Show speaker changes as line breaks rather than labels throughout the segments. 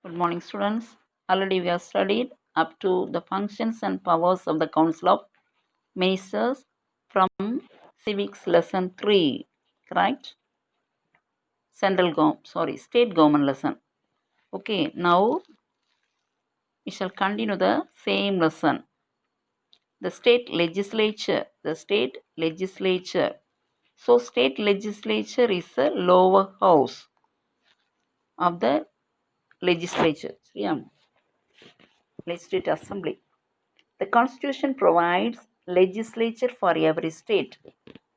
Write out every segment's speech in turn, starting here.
Good morning, students. Already we have studied up to the functions and powers of the Council of Ministers from Civics Lesson 3, correct? State government lesson. Okay, now we shall continue the same lesson. The state legislature. So, state legislature is the lower house of the legislature. Yeah. Legislative Assembly. The Constitution provides legislature for every state.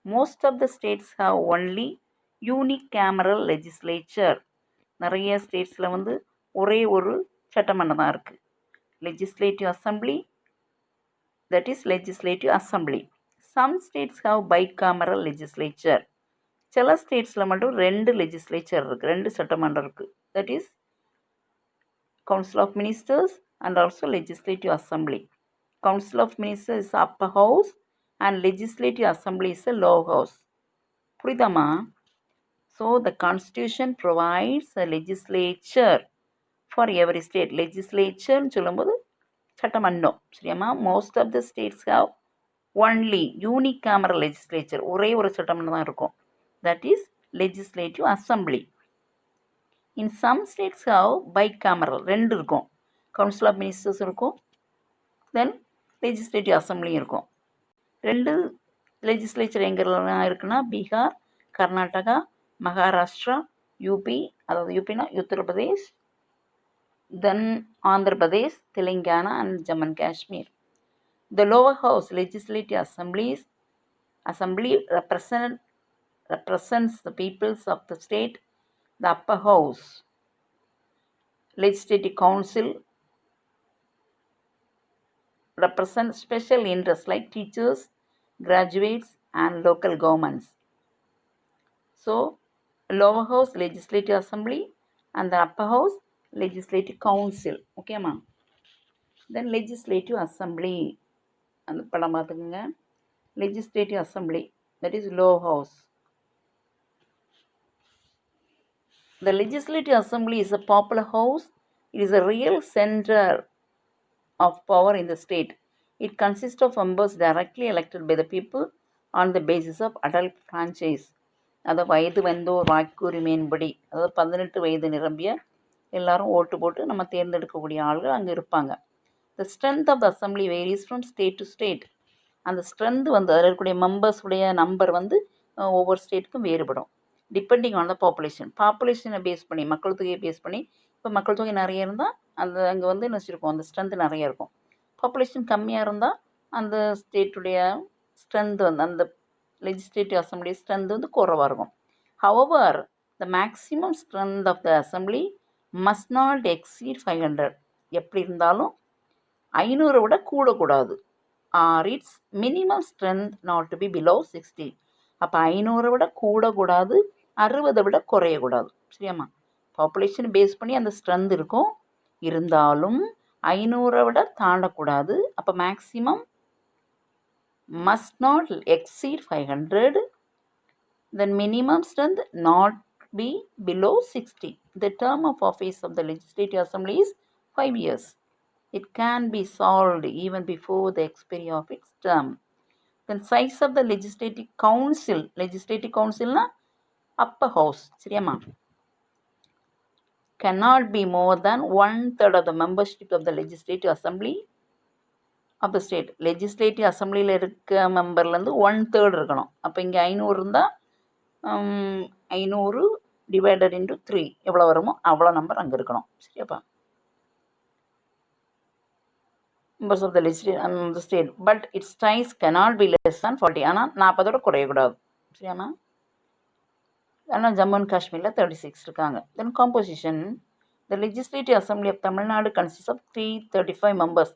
Most of the states have only unicameral legislature. நிறைய ஸ்டேட்ஸில் ஒரே ஒரு சட்டமன்றம் தான் இருக்குது. Legislative Assembly, that is Legislative Assembly. Some states have bicameral legislature. சில ஸ்டேட்ஸில் மட்டும் ரெண்டு legislature இருக்குது, ரெண்டு சட்டமன்றம் இருக்குது. That is Council of Ministers and also Legislative Assembly. Council of Ministers is upper house and Legislative Assembly is a lower house. புரியுதாமா? So the Constitution provides a legislature for every state. Legislature சொல்லும்போது சட்டமன்றம், சரியாமா? Most of the states have only unicameral legislature. ஒரே ஒரு சட்டமன்றம் தான் இருக்கும். That is Legislative Assembly. In some states have bicameral. ரெண்டு இருக்கும். Council of Ministers இருக்கும், தென் லெஜிஸ்லேட்டிவ் அசம்பிளியும் இருக்கும். ரெண்டு லெஜிஸ்லேச்சர் எங்கெல்லாம் இருக்குன்னா பீகார், கர்நாடகா, மகாராஷ்டிரா, யூபி, அதாவது யூபினா Uttar Pradesh, then Andhra Pradesh, Telangana and Jammu and Kashmir. The lower house legislative assembly represents the peoples of the state. The upper house legislative council represent special interests like teachers, graduates and local governments. So, lower house legislative assembly and the upper house legislative council. Okay ma? Then legislative assembly and படம் பார்த்துக்குங்க. Legislative assembly, that is lower house. The legislative assembly is a popular house. It is a real center of power in the state. It consists of members directly elected by the people on the basis of adult franchise. அதாவது வயது வந்தோர் வாக்குரிமையின்படி, அதாவது 18 வயது நிரம்பிய எல்லாரும் ஓட்டு போட்டு நம்ம தேர்ந்தெடுக்கக்கூடிய ஆள்கள் அங்கே இருப்பாங்க. The strength of the assembly varies from state to state. அந்த ஸ்ட்ரென்த் அதில் இருக்கக்கூடிய மெம்பர்ஸுடைய நம்பர் ஒவ்வொரு ஸ்டேட்டுக்கும் வேறுபடும். டிபெண்டிங் ஆன் த பாப்புலேஷனை பேஸ் பண்ணி, மக்கள் தொகையை பேஸ் பண்ணி. இப்போ மக்கள் தொகை நிறைய இருந்தால் அந்த அங்கே என்ன வச்சுருக்கோம், அந்த ஸ்ட்ரென்த் நிறைய இருக்கும். பாப்புலேஷன் கம்மியாக இருந்தால் அந்த ஸ்டேட்டுடைய ஸ்ட்ரென்த் அந்த லெஜிஸ்லேட்டிவ் அசம்பிளி ஸ்ட்ரென்த் குறைவாக இருக்கும். However the maximum strength of the assembly must not exceed 500. எப்படி இருந்தாலும் 500 விட கூடக்கூடாது. Or its minimum strength not to be below 60. அப்போ 500 விட கூடக்கூடாது, 60 விட குறையக்கூடாது. சரியாம்மா? பாப்புலேஷன் பேஸ் பண்ணி அந்த ஸ்ட்ரென்த் இருக்கும், இருந்தாலும் 500 விட தாண்டக்கூடாது. அப்போ maximum must not exceed 500. Then minimum strength not be below 60. The term of office of the Legislative Assembly is 5 years. It can be solved even before the expiry of its term. Then size of the Legislative Council. Legislative Council na upper house. சரியாமா? Cannot be more than 1/3 of the membership of the Legislative Assembly of the state. Legislative Assemblyயில் இருக்க மெம்பர்லேருந்து 1/3 இருக்கணும். அப்போ இங்கே 500 இருந்தால் 500 divided into 3 எவ்வளோ வருமோ அவ்வளோ number அங்கே இருக்கணும். சரியாப்பா? Members of the legislative the state, but its size cannot be less than 40. ஆனால் 40 குறையக்கூடாது. சரியாம்மா? ஆனால் ஜம்மு அண்ட் காஷ்மீரில் 36 இருக்காங்க. Then composition. The legislative assembly of Tamil Nadu consist of 335 members.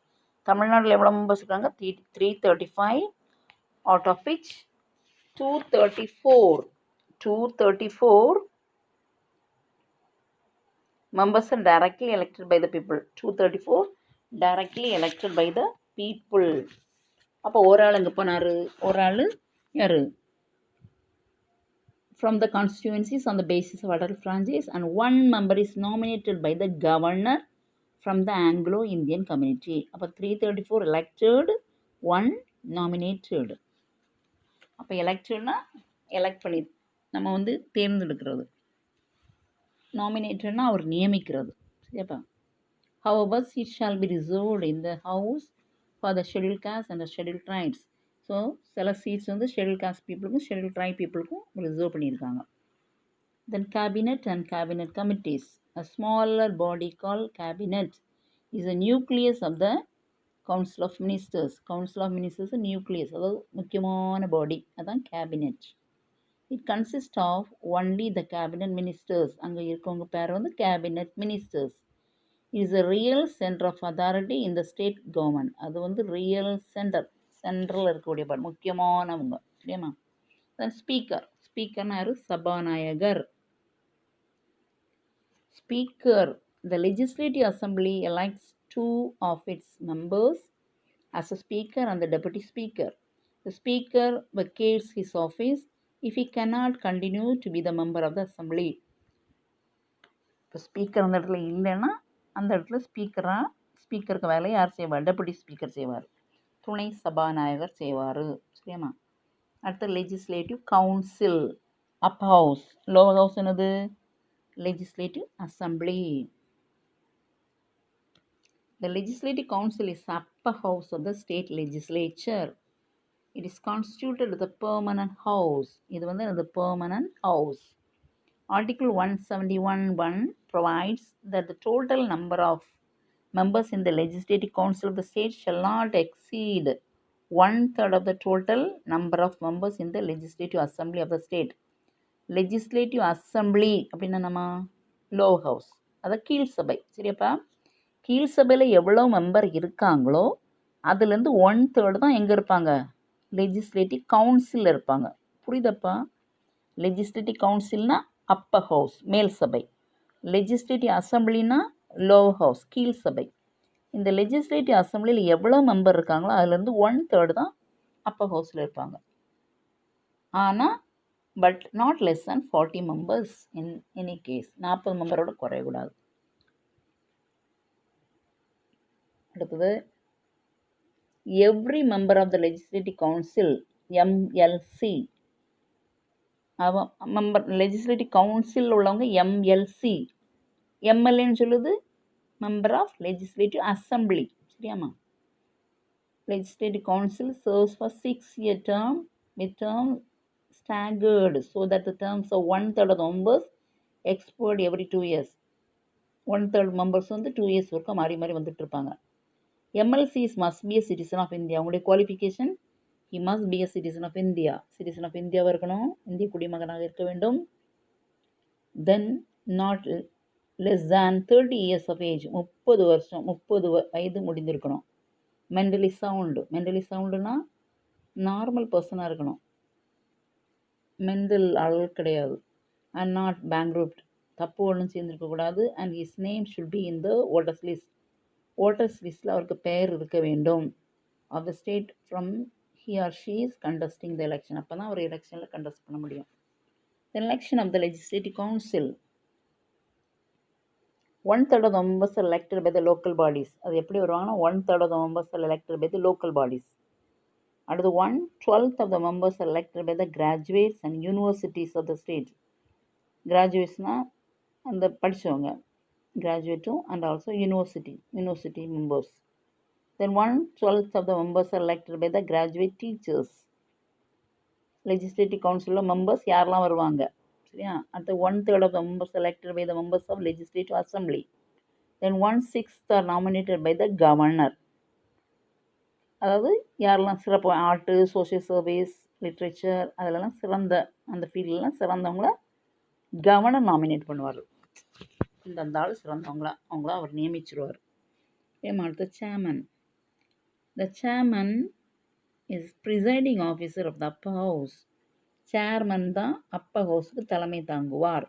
தமிழ்நாட்டில் எவ்வளோ மெம்பர்ஸ் இருக்காங்க? 335, out of which 234 members are directly elected by the people. 234 directly elected by the people. அப்போ ஒரு ஆள் இங்கே போனார், ஒரு ஆள் யார்? from the constituencies on the basis of adult franchise, and one member is nominated by the governor from the Anglo-Indian community. அப்போ 334 elected, 1 nominated. அப்போ electedனா எலெக்ட் பண்ணி நம்ம வந்து தேர்ந்தெடுக்கிறது, நாமினேட்டட்னா அவர் நியமிக்கிறது. சரியாப்பா? However, seats shall be reserved in the house for the scheduled caste and the scheduled tribes. So சில seats வந்து schedule caste பீப்புளுக்கும் schedule tribe பீப்புளுக்கும் ரிசர்வ் பண்ணியிருக்காங்க. Then cabinet and cabinet committees. A smaller body called cabinet is a nucleus of the council of ministers. Council of ministers nucleus, அதாவது முக்கியமான பாடி, அதான் cabinet. It consists of only the cabinet ministers. அங்கே இருக்கவங்க பேர் வந்து cabinet ministers. It is a real center of authority in the state government. அது வந்து real centre, central இருக்கக்கூடிய பாடு, முக்கியமானவங்க. சரியாம்மா? தென் ஸ்பீக்கர். ஸ்பீக்கர்னா யாரு? சபாநாயகர். Speaker. The Legislative Assembly elects two of its members as a speaker and the deputy speaker. The speaker vacates his office if he cannot continue to be the member of the assembly. இப்போ speaker அந்த இடத்துல இல்லைன்னா அந்த இடத்துல ஸ்பீக்கருக்கு வேலையை யார் செய்வார்? Deputy speaker செய்வார், துணை சபாநாயகர் செய்வார். சரியாம்மா? அடுத்த லெஜிஸ்லேட்டிவ் கவுன்சில். அப் ஹவுஸ். லோவர் ஹவுஸ் என்னது? Legislative Assembly. The Legislative Council is the upper house of the state legislature. It is constituted as a permanent house. இது வந்து the permanent house. Article 171(1) provides that the total number of members in the Legislative Council of the state shall not exceed 1/3 of the total number of members in the Legislative Assembly of the state. Legislative assembly அப்படின்னா நம்ம low house, அதான் கீழ் சபை. சரியாப்பா? கீழ் சபையில் எவ்வளோ member இருக்காங்களோ அதுலேருந்து 1/3 தான் எங்கே இருப்பாங்க? லெஜிஸ்லேட்டிவ் கவுன்சிலில் இருப்பாங்க. புரியுதப்பா? லெஜிஸ்லேட்டிவ் கவுன்சில்னா அப்பர் ஹவுஸ், மேல் சபை. லெஜிஸ்லேட்டிவ் அசம்பிளினா லோ ஹவுஸ், கீழ் சபை. இந்த லெஜிஸ்லேட்டிவ் அசம்பிளியில் எவ்வளோ மெம்பர் இருக்காங்களோ அதுலேருந்து 1/3 தான் அப்பர் ஹவுஸில் இருப்பாங்க. ஆனால் but not less than 40 members in any case. 40 மெம்பரோட குறையக்கூடாது. அடுத்தது, every member of the legislative council MLC. Member legislative council உள்ளவங்க எம்எல்சி. எம்எல்ஏன்னு சொல்லுது மெம்பர் ஆஃப் லெஜிஸ்லேட்டிவ் அசம்பிளி. சரியாம்மா? Legislative council serves for 6-year term with term staggered so that the terms of 1/3 of the members expired every 2 years. 1/3 members வந்து 2 years வரைக்கும் மாறி மாறி வந்துட்டு இருப்பாங்க. MLCs must be a citizen of India. அவங்களுடைய qualification, he must be a citizen of India. citizen of India இருக்கணும், இந்திய குடிமகனாக இருக்க வேண்டும். Then not less than 30 years of age. 30 வயது முடிந்திருக்கணும். Mentally sound. மென்டலி சவுண்டுனா நார்மல் பர்சனாக இருக்கணும், மென்டல் அளவு கிடையாது. அண்ட் நாட் பேங்க்ரப்ட், தப்பு ஒன்றும் சேர்ந்துருக்கக்கூடாது. And his name should be in the voters list. Voters லிஸ்ட்டில் அவருக்கு பெயர் இருக்க வேண்டும். Of the state from he or she is contesting the election. அப்போ தான் ஒரு எலெக்ஷனில் கண்டஸ்ட் பண்ண முடியும். The election of the legislative council. 1/3 of the members are elected by the local bodies. அது எப்படி வருவாங்கன்னா 1/3 of the members are elected by the local bodies. அடுத்து 1/12 of the members are elected by the graduates and universities of the state. கிராஜுவேட்ஸ்னால் அந்த படித்தவங்க, கிராஜுவேட்டும், and also university members. Then 1/12 of the members are elected by the graduate teachers. Legislative கவுன்சிலில் members யாரெல்லாம் வருவாங்க? சரியா? அடுத்து 1/3 of the members elected by the members of legislative assembly. Then 1/6 are nominated by the governor. அதாவது யாரெல்லாம் சிறப்பு, art, social service, literature, அதிலெல்லாம் சிறந்த, அந்த ஃபீல்டெலாம் சிறந்தவங்கள கவர்னர் நாமினேட் பண்ணுவார். இந்த ஆள் சிறந்தவங்களா அவங்கள அவர் நியமிச்சிருவார். அடுத்த chairman. The chairman is presiding officer of the upper house. Chairman தான் அப்பர் ஹவுஸுக்கு தலைமை தாங்குவார்.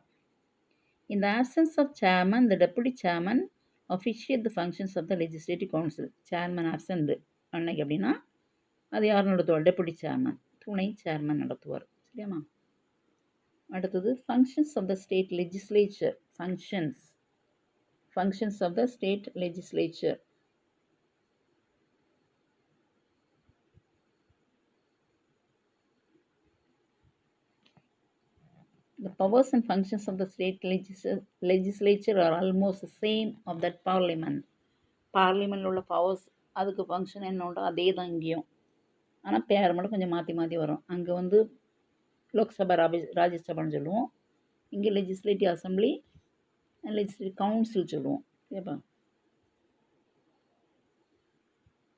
In the absence of chairman, the deputy chairman officiate the functions of the legislative council. Chairman absent அன்னைக்கு அப்படின்னா அது யார் நடத்துவார்? டெபுட்டி சேர்மன், துணை சேர்மன் நடத்துவார். சரியாம்மா? அடுத்தது functions of the state legislature. Functions of the state legislature. The powers and functions of the state legislature are almost the same of that parliament. Parliament உள்ள பவர்ஸ் அதுக்கு ஃபங்க்ஷன் என்ன உண்டோ அதே தான் இங்கேயும். ஆனால் பேர் மட்டும் கொஞ்சம் மாற்றி மாற்றி வரும். அங்கே வந்து லோக்சபா ராஜ்யசபான்னு சொல்லுவோம். இங்கே லெஜிஸ்லேட்டிவ் அசம்பிளி லெஜிஸ்லேட்டிவ் கவுன்சில் சொல்லுவோம். ஓகேப்பா.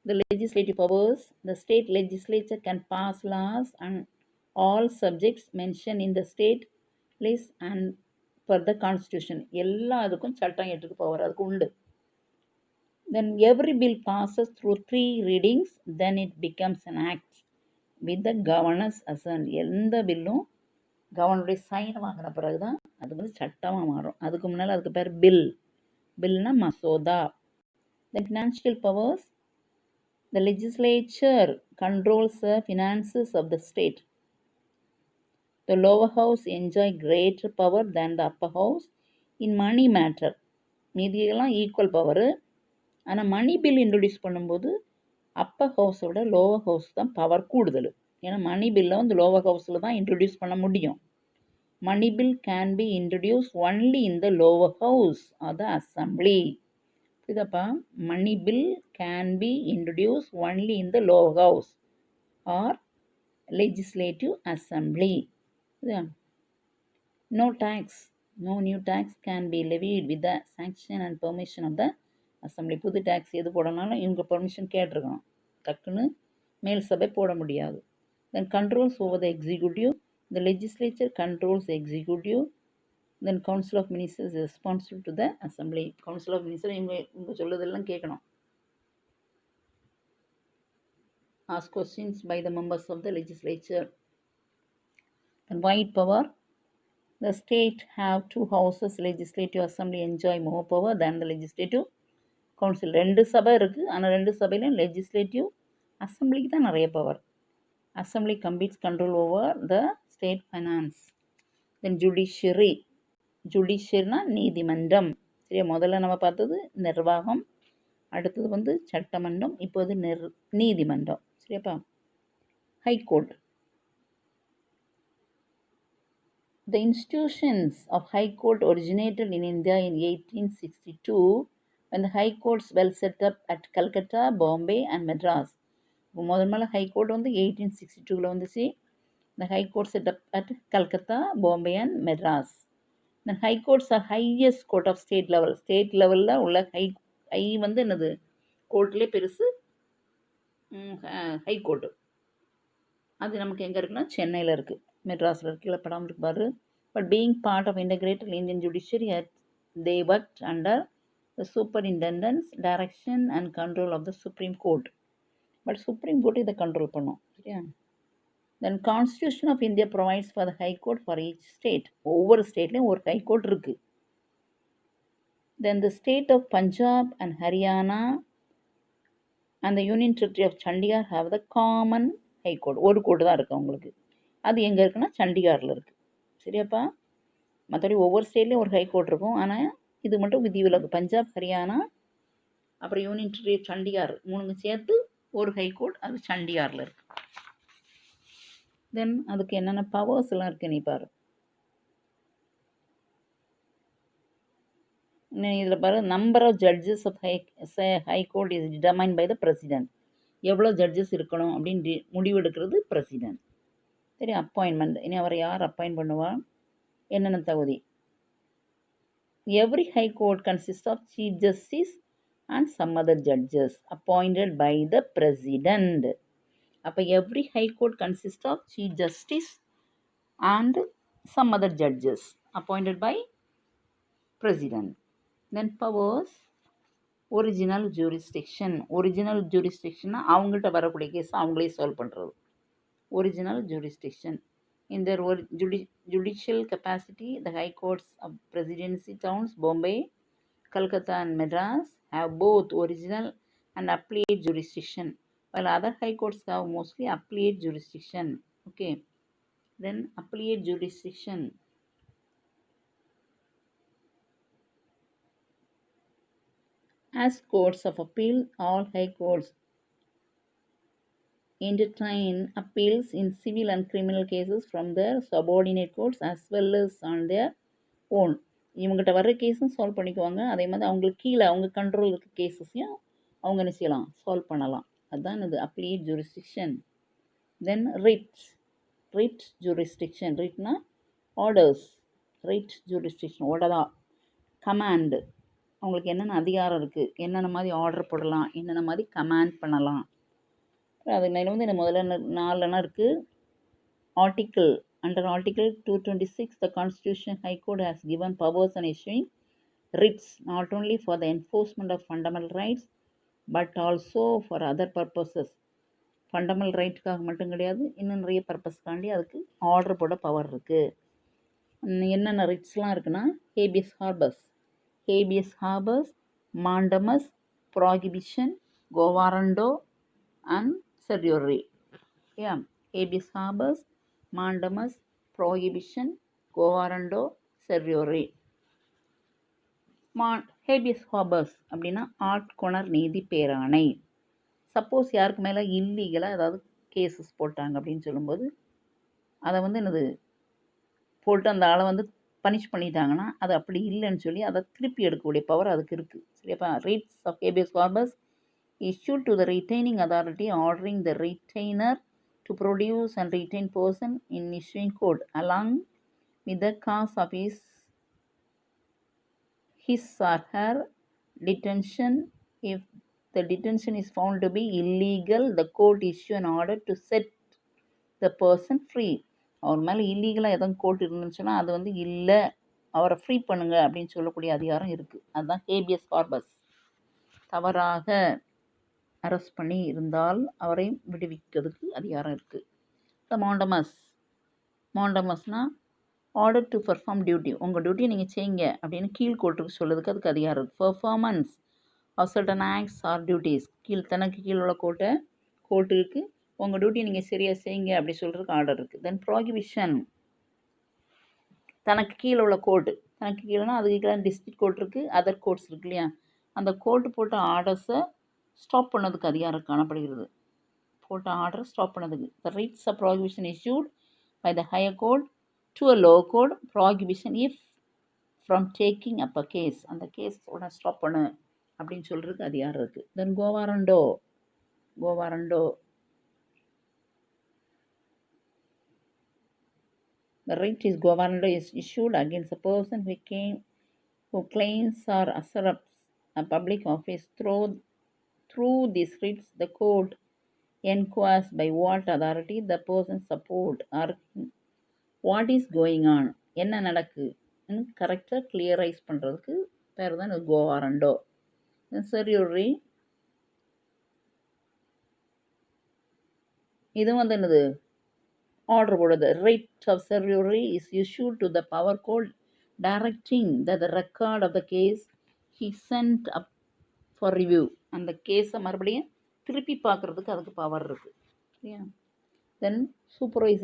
The legislative powers, the state legislature can pass laws on all subjects mentioned in the state list and for the constitution. எல்லா அதுக்கும் சட்டம் ஏற்றுக்கு பவர் அதுக்கு உண்டு. Then every bill passes through 3 readings, then it becomes an act with the governor's assent. எந்த பில்லும் கவர்னருடைய sign வாங்கின பிறகு தான் அது வந்து சட்டமாக மாறும். அதுக்கு முன்னால் அதுக்கு பேர் பில்னா மசோதா. The financial powers, the legislature controls the finances of the state. The lower house enjoy greater power than the upper house in money matter. மீதியெல்லாம் ஈக்குவல் பவரு. ஆனால் மணி பில் இன்ட்ரடியூஸ் பண்ணும்போது அப்பர் ஹவுஸோட லோவர் ஹவுஸ் தான் பவர் கூடுதல். ஏன்னா மணி பில்லை வந்து lower ஹவுஸில் தான் இன்ட்ரடியூஸ் பண்ண முடியும். Money bill can be introduce only in the lower house or the assembly. புரியுதாப்பா? Money bill can be introduce only in the lower house or legislative assembly. No tax, no new tax can be levied with the sanction and permission of the assembly. புது tax எது போடனாலும் இவங்க permission கேட்டிருக்கணும். டக்குன்னு மேல் சபை போட முடியாது. Then controls over the executive. The legislature controls the executive. Then council of ministers is responsible to the assembly. Council of ministers இவங்க சொல்லுதெல்லாம் கேட்கணும். Ask questions by the members of the legislature. Then wide power. The state have 2 houses. Legislative assembly enjoy more power than the legislative council. 2 சபை இருக்குது. ஆனால் 2 சபையிலையும் legislative அசம்பிளிக்கு தான் நிறைய power. Assembly completes control over the state finance. Then ஜுடிஷியரினா நீதிமன்றம். சரியா? முதல்ல நம்ம பார்த்தது நிர்வாகம், அடுத்தது வந்து சட்டமன்றம், இப்போது நீதிமன்றம். சரியாப்பா? High court. The institutions of High Court originated in India in 1862 when the High Courts were set up at Calcutta, Bombay and Madras. முதல்ல High Court வந்து 1862 வந்துச்சு. The High Court set up at Calcutta, Bombay and Madras. The High Courts are highest court of state level. State levelல உள்ள high வந்து என்னது கோர்ட்லேயே பெருசு high court. அது நமக்கு எங்கே இருக்குன்னா சென்னையில் இருக்குது, மெட்ராஸில் இருக்குது. இல்லை படம் இருக்கு பாரு. But being part of integrated Indian judiciary they worked under the superintendence, direction and control of the Supreme Court. But supreme court இதை கண்ட்ரோல் பண்ணும். சரியா? Then constitution of India provides for the high court for each state. ஒவ்வொரு ஸ்டேட்லேயும் ஒரு high court இருக்குது. Then the state of Punjab and Haryana and the union territory of Chandigarh have the common high court. ஒரு court தான் இருக்குது அவங்களுக்கு. அது எங்கே இருக்குன்னா சண்டிகாரில் இருக்குது. சரியாப்பா? மற்றபடி ஒவ்வொரு ஸ்டேட்லேயும் ஒரு ஹை கோர்ட் இருக்கும். ஆனால் இது மட்டும் விதிவிலக்கு. பஞ்சாப், ஹரியானா, அப்புறம் யூனியன் டெரிட்டரி சண்டிகார் 3 சேர்த்து ஒரு ஹை கோர்ட், அது சண்டிகாரில் இருக்குது. தென் அதுக்கு என்னென்ன பவர்ஸ் எல்லாம் இருக்குது நீ பாரு. இதில் பாரு, number of judges of high court is determine by the president. எவ்வளோ ஜட்ஜஸ் இருக்கணும் அப்படின்னு முடிவெடுக்கிறது பிரசிடென்ட். சரி? அப்பாயின்மெண்ட். இனி அவரை யார் அப்பாயின்ட் பண்ணுவா, என்னென்ன தகுதி. Every high court consist of chief justice and some other judges appointed by the president. அப்போ every high court consist of chief justice and some other judges appointed by president. Then powers. Original jurisdiction. Original ஜூரிஸ்டிக்ஷன்னா அவங்கள்ட்ட வரக்கூடிய case அவங்களே solve பண்ணுறது. Original jurisdiction. In their judicial capacity, the high courts of presidency towns Bombay, Calcutta and Madras have both original and appellate jurisdiction, while other high courts have mostly appellate jurisdiction. Okay. Then appellate jurisdiction. As courts of appeal, all high courts entertain appeals in civil and criminal cases from their subordinate courts as well as on their own. இவங்ககிட்ட வர்ற கேஸும் solve பண்ணிக்குவாங்க, அதே மாதிரி அவங்களுக்கு கீழே அவங்க control இருக்க கேஸஸையும் அவங்க என்ன செய்யலாம், சால்வ் பண்ணலாம். அதுதான் இது appellate jurisdiction. Then writ jurisdiction. ரிட்னா ஆர்டர்ஸ். ரிட் ஜூரிஸ்டிக்ஷன் ஆர்டரா கமாண்டு. அவங்களுக்கு என்னென்ன அதிகாரம் இருக்குது, என்னென்ன மாதிரி ஆர்டர் போடலாம், என்னென்ன மாதிரி கமாண்ட் பண்ணலாம். அதில் வந்து இந்த முதல்ல 4 இருக்குது. Article. Under article 226 the Constitution High Court has given powers on issuing writs not only for the enforcement of fundamental rights but also for other purposes. Fundamental ரைட்டுக்காக மட்டும் கிடையாது, இன்னும் நிறைய பர்பஸ்க்காண்டி அதுக்கு ஆர்டர் போட பவர் இருக்குது. என்னென்ன ரிட்ஸ்லாம் இருக்குன்னா habeas corpus, mandamus, prohibition, quo warranto and certiorari. Yeah, habeas corpus, mandamus, prohibition, govarando, certiorari. habeas corpus அப்படின்னா ஆட்கொணர் நீதி பேராணை. சப்போஸ் யாருக்கு மேலே இல்லீகலாக ஏதாவது கேசஸ் போட்டாங்க அப்படின்னு சொல்லும்போது அதை வந்து என்னது போட்டு அந்த ஆளை வந்து பனிஷ் பண்ணிட்டாங்கன்னா அது அப்படி இல்லைன்னு சொல்லி அதை திருப்பி எடுக்கக்கூடிய பவர் அதுக்கு இருக்குது. சரியாப்பா. Writs of habeas corpus issued to the retaining authority ordering the retainer to produce and retain person in issuing court along with the cause of his or her detention. If the detention is found to be illegal, the court issue an order to set the person free. அவர் மேலே இல்லீகலாக எதுவும் court இருந்துச்சுன்னா அது வந்து இல்லை, அவரை free பண்ணுங்க அப்படின்னு சொல்லக்கூடிய அதிகாரம் இருக்குது. அதுதான் ஹேபியஸ் கார்பஸ். தவறாக அரெஸ்ட் பண்ணி இருந்தால் அவரை விடுவிக்கிறதுக்கு அதிகாரம் இருக்குது. மாண்டமஸ்னால் ஆர்டர் டு பெர்ஃபார்ம் டியூட்டி. உங்கள் டியூட்டியை நீங்கள் செய்யுங்க அப்படின்னு கீழ் கோர்ட்டுக்கு சொல்லுறதுக்கு அதுக்கு அதிகாரம் இருக்குது. Performance of certain acts or duties. தனக்கு கீழே உள்ள கோர்ட்டுக்கு உங்கள் டியூட்டியை நீங்கள் சரியாக செய்யுங்க அப்படி சொல்கிறதுக்கு ஆர்டர் இருக்குது. தென் ப்ராகிபிஷன். தனக்கு கீழே உள்ள கோர்ட்டு, தனக்கு கீழேனா அதுக்கு டிஸ்ட்ரிக்ட் கோர்ட் இருக்குது, அதர் கோர்ட்ஸ் இருக்கு இல்லையா, அந்த கோர்ட்டு போட்ட ஆர்டர்ஸை ஸ்டாப் பண்ணதுக்கு அதிகாரம் காணப்படுகிறது. போட்ட ஆர்டர் ஸ்டாப் பண்ணதுக்கு. The writs of prohibition issued by the higher court to a lower court, prohibition if from taking up a case. அந்த கேஸ் உடனே ஸ்டாப் பண்ணு அப்படின்னு சொல்கிறதுக்கு அதிகாரம் இருக்குது. தென் கோவாரண்டோ. The writ is govarando is issued against a person who claims or usurps a public office. Through these writs, the court enquires by what authority the person support or what is going on. என்ன நடக்கு கரெக்டாக கிளியரைஸ் பண்ணுறதுக்கு பேர் தான் இது கோவாரண்டோ. செரியோரி. இதுவும் வந்து என்னது ஆர்டர் போடுறது. Writ of certiorari is issued to the power court directing that the record of the case he sent up for review. அந்த கேஸை மறுபடியும் திருப்பி பார்க்குறதுக்கு அதுக்கு பவர் இருக்குது. சரியா. தென் சூப்பர்வைசர்